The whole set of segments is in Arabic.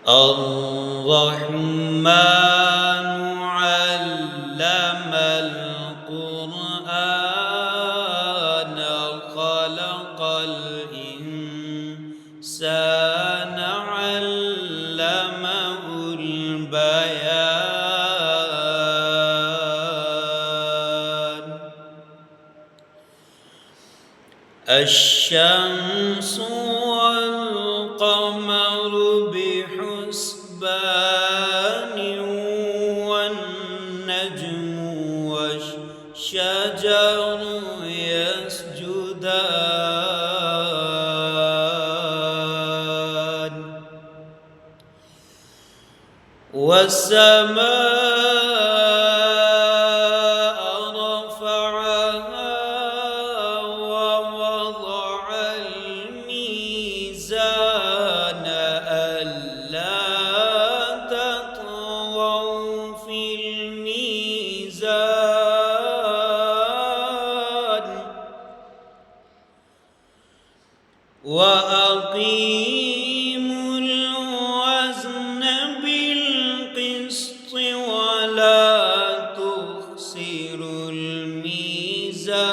الرحمن علم القرآن خلق الإنسان علمه البيان الشمس والقمر بحسبان والنجم والشجر يسجدان والسماء رفعها ووضع الميزان ألا تطغوا في الميزان وأقيموا الوزن بالقسط ولا تخسروا الميزان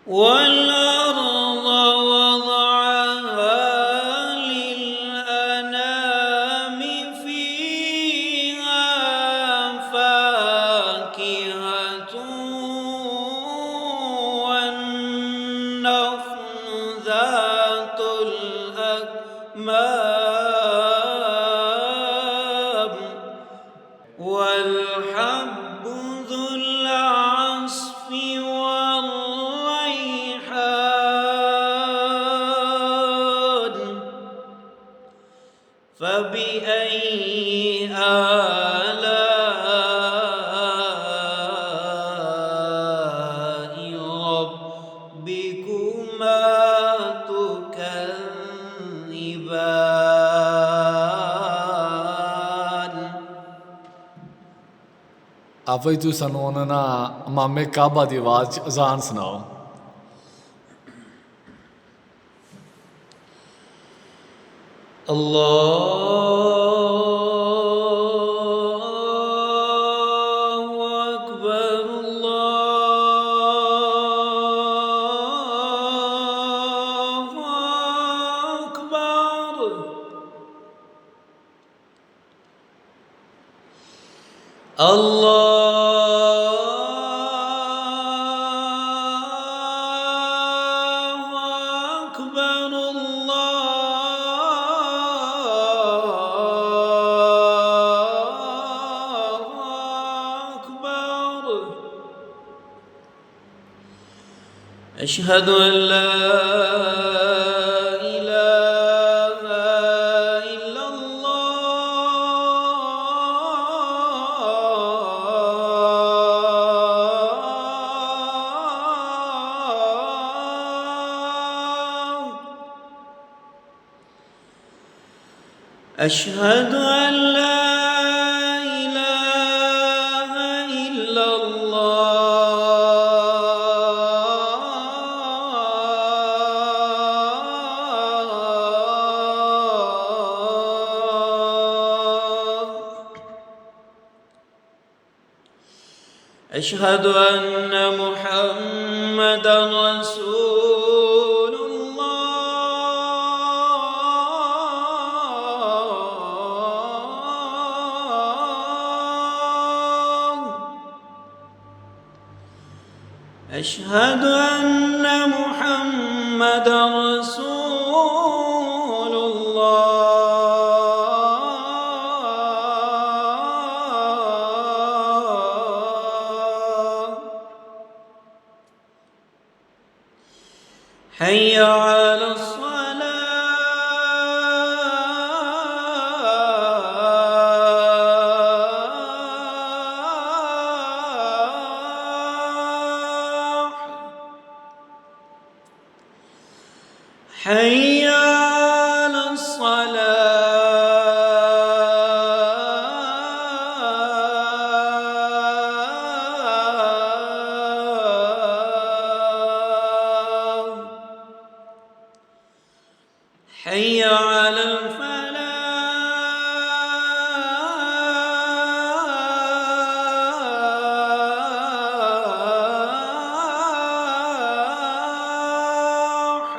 والأرض وضعها للأنام فيها فاكهة والنخل ذات الأكمام والحب ذو العصف والريحان فبأي آلاء ربكما تكذبان आपे तू सनोनना मामे काबा दी आवाज अजान सुनाओ الله أكبر الله أكبر الله أكبر الله أكبر أشهد أن لا إله إلا الله أشهد أن لا إله إلا الله أشهد أن محمدا رسول الله أشهد أن محمدا رسول الله حي على الصلاة حي على الصلاة حي على الفلاح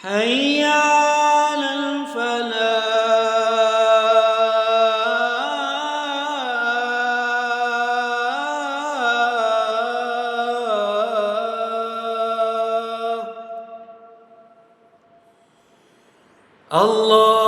حي على الفلاح الله